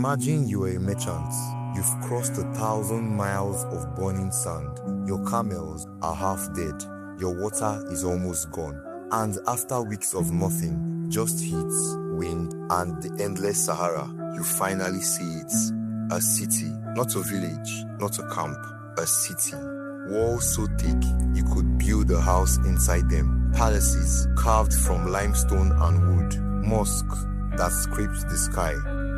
Imagine you are a merchant. You've crossed 1,000 miles of burning sand. Your camels are half dead. Your water is almost gone. And after weeks of nothing, just heat, wind, and the endless Sahara, you finally see it. A city, not a village, not a camp, a city. Walls so thick, you could build a house inside them. Palaces carved from limestone and wood. Mosques that scraped the sky.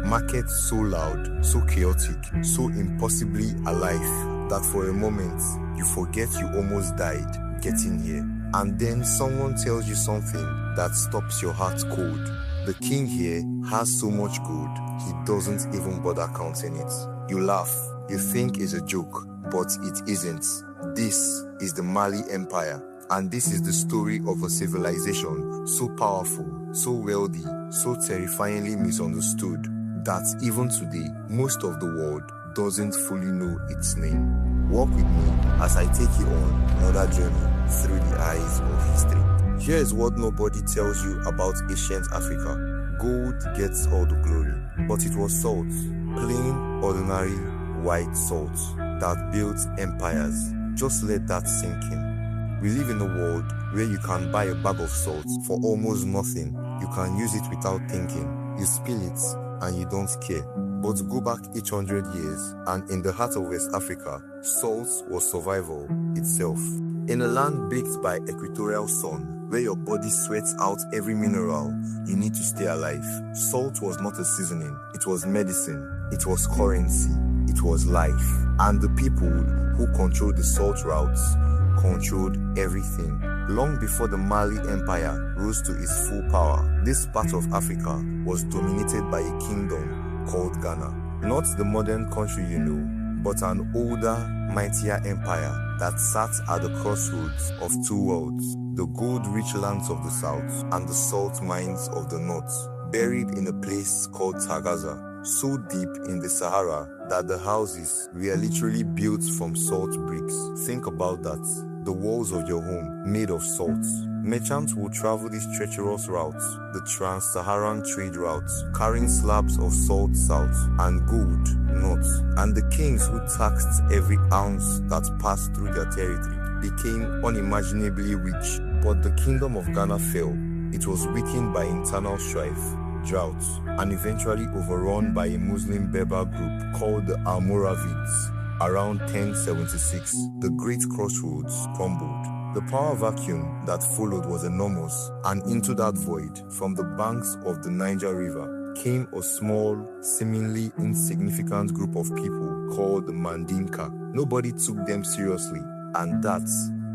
Markets so loud, so chaotic, so impossibly alive that for a moment, you forget you almost died getting here. And then someone tells you something that stops your heart cold. The king here has so much gold, he doesn't even bother counting it. You laugh, you think it's a joke, but it isn't. This is the Mali Empire, and this is the story of a civilization so powerful, so wealthy, so terrifyingly misunderstood, that even today, most of the world doesn't fully know its name. Walk with me as I take you on another journey through the eyes of history. Here is what nobody tells you about ancient Africa. Gold gets all the glory, but it was salt, plain, ordinary, white salt, that built empires. Just let that sink in. We live in a world where you can buy a bag of salt for almost nothing. You can use it without thinking. You spill it and you don't care. But go back 800 years, and in the heart of West Africa, salt was survival itself. In a land baked by equatorial sun, where your body sweats out every mineral you need to stay alive, salt was not a seasoning, it was medicine, it was currency, it was life. And the people who controlled the salt routes controlled everything. Long before the Mali Empire rose to its full power, this part of Africa was dominated by a kingdom called Ghana. Not the modern country you know, but an older, mightier empire that sat at the crossroads of two worlds, the gold-rich lands of the south and the salt mines of the north, buried in a place called Tagaza, so deep in the Sahara that the houses were literally built from salt bricks. Think about that. The walls of your home made of salt. Merchants would travel these treacherous routes, the trans-Saharan trade routes, carrying slabs of salt south and gold north. And the kings who taxed every ounce that passed through their territory became unimaginably rich. But the kingdom of Ghana fell. It was weakened by internal strife, droughts, and eventually overrun by a Muslim Berber group called the Almoravids. Around 1076, the great crossroads crumbled. The power vacuum that followed was enormous, and into that void, from the banks of the Niger River, came a small, seemingly insignificant group of people called the Mandinka. Nobody took them seriously, and that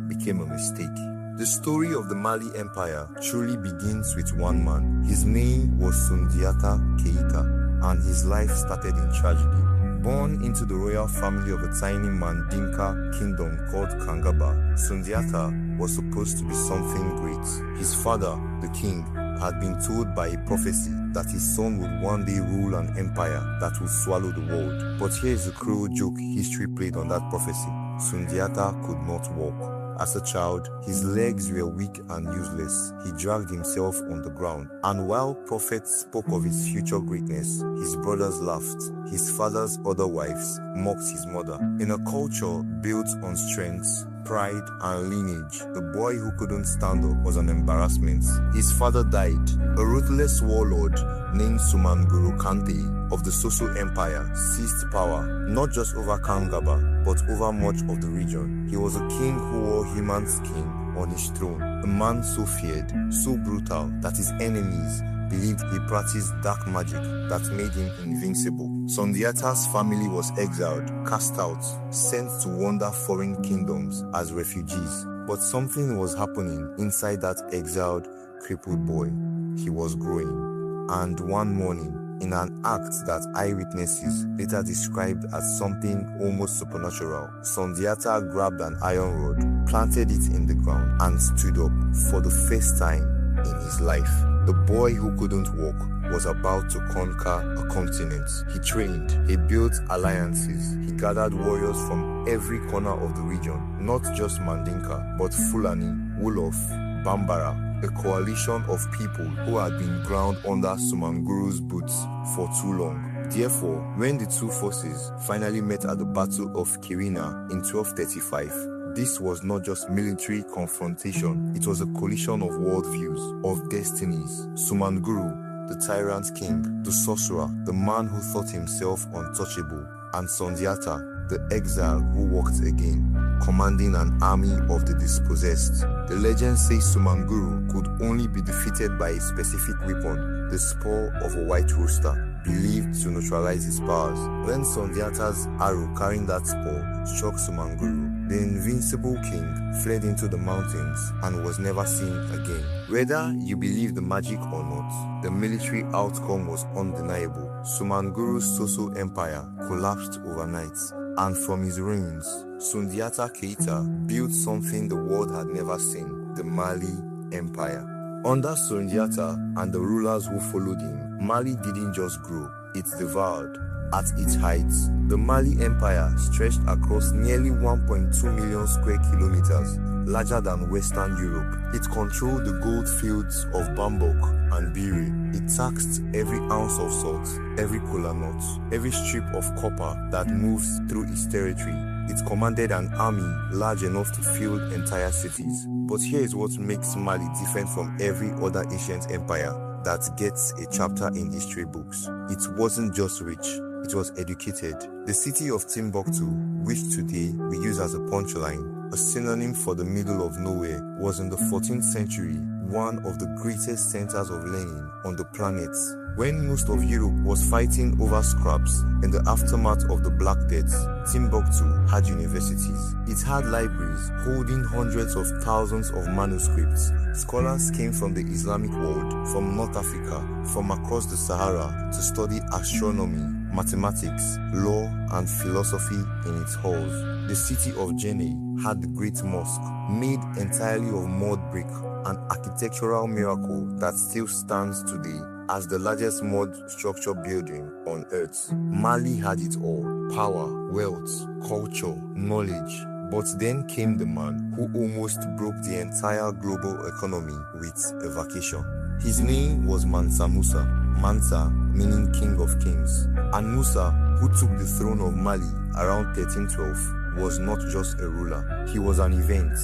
became a mistake. The story of the Mali Empire truly begins with one man. His name was Sundiata Keita, and his life started in tragedy. Born into the royal family of a tiny Mandinka kingdom called Kangaba, Sundiata was supposed to be something great. His father, the king, had been told by a prophecy that his son would one day rule an empire that would swallow the world. But here is a cruel joke history played on that prophecy. Sundiata could not walk. As a child, his legs were weak and useless. He dragged himself on the ground. And while prophets spoke of his future greatness, his brothers laughed. His father's other wives mocked his mother. In a culture built on strength, pride, and lineage, the boy who couldn't stand up was an embarrassment. His father died. A ruthless warlord named Sumanguru Kante of the Soso Empire seized power, not just over Kangaba, but over much of the region. He was a king who wore human skin on his throne, a man so feared, so brutal, that his enemies believed he practiced dark magic that made him invincible. Sundiata's family was exiled, cast out, sent to wander foreign kingdoms as refugees. But something was happening inside that exiled, crippled boy. He was growing. And one morning, in an act that eyewitnesses later described as something almost supernatural, Sundiata grabbed an iron rod, planted it in the ground, and stood up for the first time in his life. The boy who couldn't walk was about to conquer a continent. He trained, he built alliances, he gathered warriors from every corner of the region, not just Mandinka, but Fulani, Wolof, Bambara, a coalition of people who had been ground under Sumanguru's boots for too long. Therefore, when the two forces finally met at the Battle of Kirina in 1235, this was not just military confrontation, it was a collision of worldviews, of destinies. Sumanguru, the tyrant king, the sorcerer, the man who thought himself untouchable, and Sundiata, the exile who walked again, commanding an army of the dispossessed. The legend says Sumanguru could only be defeated by a specific weapon, the spur of a white rooster, believed to neutralize his powers. When Sundiata's arrow carrying that spur struck Sumanguru, the invincible king fled into the mountains and was never seen again. Whether you believe the magic or not, the military outcome was undeniable. Sumanguru's Soso empire collapsed overnight, and from his ruins, Sundiata Keita built something the world had never seen, the Mali Empire. Under Sundiata and the rulers who followed him, Mali didn't just grow, it devoured. At its height, the Mali Empire stretched across nearly 1.2 million square kilometers, larger than Western Europe. It controlled the gold fields of Bambok and Biri. It taxed every ounce of salt, every kola nut, every strip of copper that moves through its territory. It commanded an army large enough to fill entire cities. But here is what makes Mali different from every other ancient empire that gets a chapter in history books. It wasn't just rich, it was educated. The city of Timbuktu, which today we use as a punchline, a synonym for the middle of nowhere, was in the 14th century one of the greatest centers of learning on the planet. When most of Europe was fighting over scraps in the aftermath of the Black Death, Timbuktu had universities. It had libraries holding hundreds of thousands of manuscripts. Scholars came from the Islamic world, from North Africa, from across the Sahara to study astronomy, mathematics, law, and philosophy in its halls. The city of Jenne had the Great Mosque, made entirely of mud brick, an architectural miracle that still stands today as the largest mud structure building on earth. Mali had it all: power, wealth, culture, knowledge. But then came the man who almost broke the entire global economy with a vacation. His name was Mansa Musa. Mansa meaning King of Kings. And Musa, who took the throne of Mali around 1312, was not just a ruler, he was an event.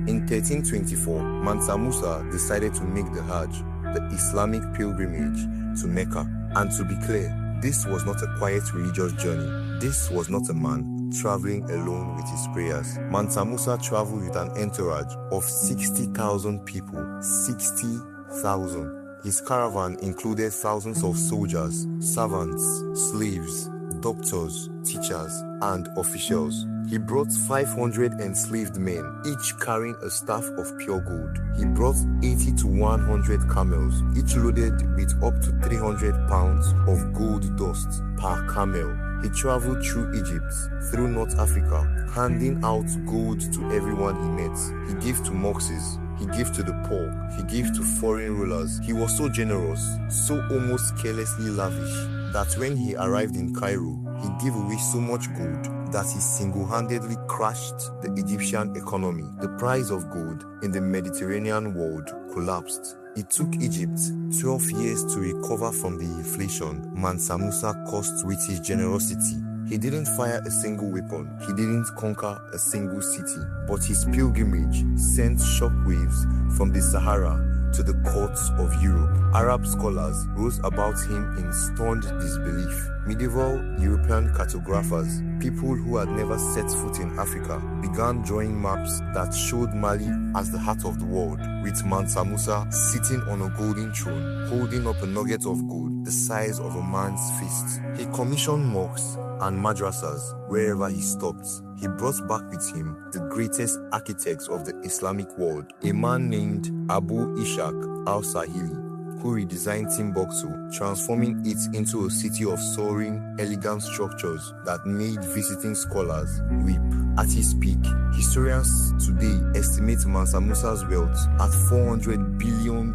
In 1324, Mansa Musa decided to make the Hajj, the Islamic pilgrimage to Mecca. And to be clear, this was not a quiet religious journey. This was not a man traveling alone with his prayers. Mansa Musa traveled with an entourage of 60,000 people. 60,000. His caravan included thousands of soldiers, servants, slaves, doctors, teachers, and officials. He brought 500 enslaved men, each carrying a staff of pure gold. He brought 80 to 100 camels, each loaded with up to 300 pounds of gold dust per camel. He traveled through Egypt, through North Africa, handing out gold to everyone he met. He gave to mosques, he gave to the poor, he gave to foreign rulers. He was so generous, so almost carelessly lavish, that when he arrived in Cairo, he gave away so much gold that he single-handedly crashed the Egyptian economy. The price of gold in the Mediterranean world collapsed. It took Egypt 12 years to recover from the inflation Mansa Musa caused with his generosity. He didn't fire a single weapon, he didn't conquer a single city, but his pilgrimage sent shockwaves from the Sahara to the courts of Europe. Arab scholars rose about him in stunned disbelief. Medieval European cartographers, people who had never set foot in Africa, began drawing maps that showed Mali as the heart of the world, with Mansa Musa sitting on a golden throne, holding up a nugget of gold the size of a man's fist. He commissioned mosques and madrasas wherever he stopped. He brought back with him the greatest architects of the Islamic world, a man named Abu Ishaq al-Sahili, who redesigned Timbuktu, transforming it into a city of soaring, elegant structures that made visiting scholars weep. At his peak, historians today estimate Mansa Musa's wealth at $400 billion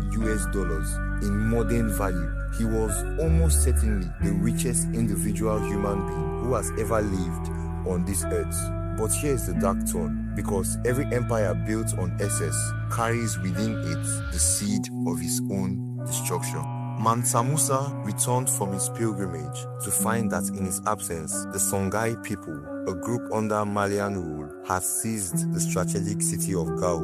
in modern value. He was almost certainly the richest individual human being who has ever lived on this earth. But here's the dark turn, because every empire built on excess carries within it the seed of its own destruction. Mansa Musa returned from his pilgrimage to find that in his absence, the Songhai people, a group under Malian rule, had seized the strategic city of Gao.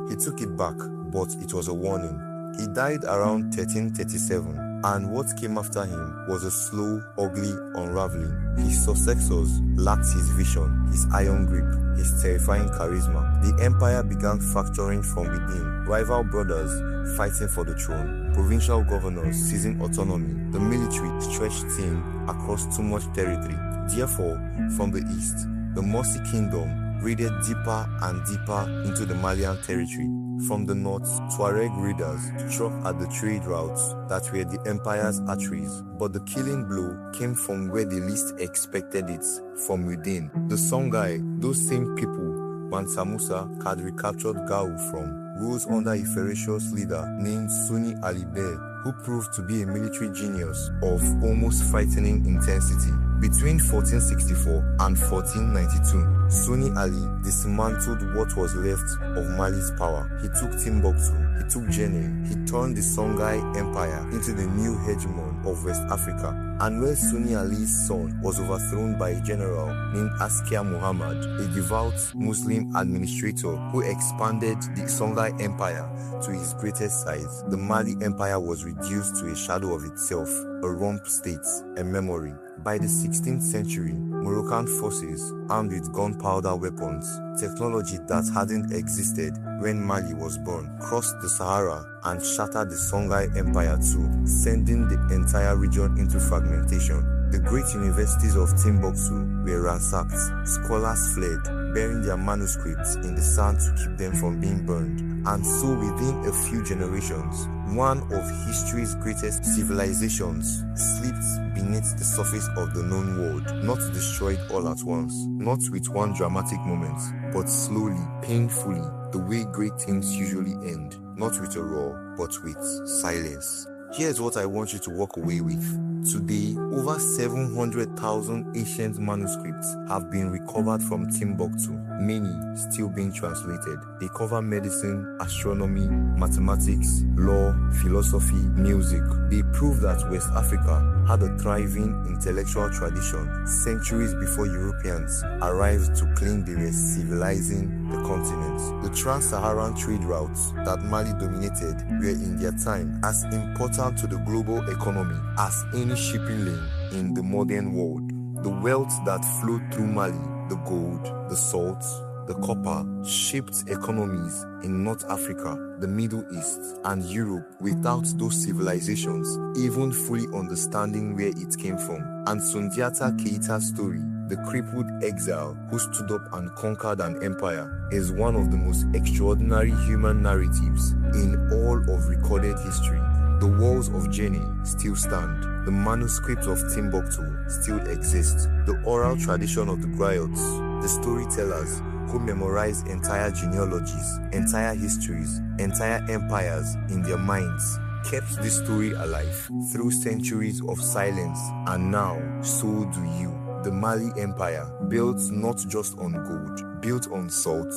He took it back, but it was a warning. He died around 1337, and what came after him was a slow, ugly unraveling. His successors lacked his vision, his iron grip, his terrifying charisma. The empire began fracturing from within, rival brothers fighting for the throne, provincial governors seizing autonomy, the military stretched thin across too much territory. Therefore, from the east, the Morsi kingdom raided deeper and deeper into the Malian territory. From the north, Tuareg raiders struck at the trade routes that were the empire's arteries, but the killing blow came from where they least expected it, from within. The Songhai, those same people Mansa Musa had recaptured Gao from, rose under a ferocious leader named Sunni Ali Bey, who proved to be a military genius of almost frightening intensity. Between 1464 and 1492, Sunni Ali dismantled what was left of Mali's power. He took Timbuktu, he took Djenné, he turned the Songhai Empire into the new hegemon of West Africa. And where Sunni Ali's son was overthrown by a general named Askia Muhammad, a devout Muslim administrator who expanded the Songhai Empire to its greatest size, the Mali Empire was reduced to a shadow of itself, a rump state, a memory. By the 16th century, Moroccan forces, armed with gunpowder weapons, technology that hadn't existed when Mali was born, crossed the Sahara and shattered the Songhai Empire too, sending the entire region into fragmentation. The great universities of Timbuktu were ransacked. Scholars fled, burying their manuscripts in the sand to keep them from being burned. And so within a few generations, one of history's greatest civilizations slipped beneath the surface of the known world, not destroyed all at once, not with one dramatic moment, but slowly, painfully, the way great things usually end, not with a roar, but with silence. Here's what I want you to walk away with. Today, over 700,000 ancient manuscripts have been recovered from Timbuktu, many still being translated. They cover medicine, astronomy, mathematics, law, philosophy, music. They prove that West Africa had a thriving intellectual tradition centuries before Europeans arrived to claim they were civilizing the continent. The trans-Saharan trade routes that Mali dominated were in their time as important to the global economy as any shipping lane in the modern world. The wealth that flowed through Mali, the gold, the salt, the copper, shaped economies in North Africa, the Middle East, and Europe without those civilizations even fully understanding where it came from. And Sundiata Keita's story, the crippled exile who stood up and conquered an empire, is one of the most extraordinary human narratives in all of recorded history. The walls of Djenné still stand. The manuscripts of Timbuktu still exist. The oral tradition of the griots, the storytellers who memorize entire genealogies, entire histories, entire empires in their minds, kept this story alive through centuries of silence, and now so do you. The Mali Empire, built not just on gold, built on salt,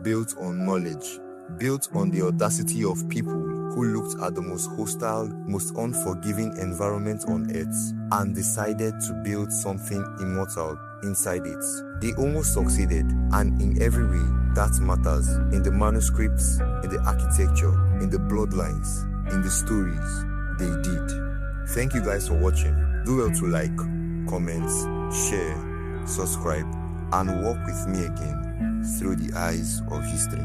built on knowledge, built on the audacity of people who looked at the most hostile, most unforgiving environment on earth and decided to build something immortal inside it. They almost succeeded, and in every way that matters, in the manuscripts, in the architecture, in the bloodlines, in the stories, they did. Thank you guys for watching. Do well to like, comment, share, subscribe, and walk with me again through the eyes of history.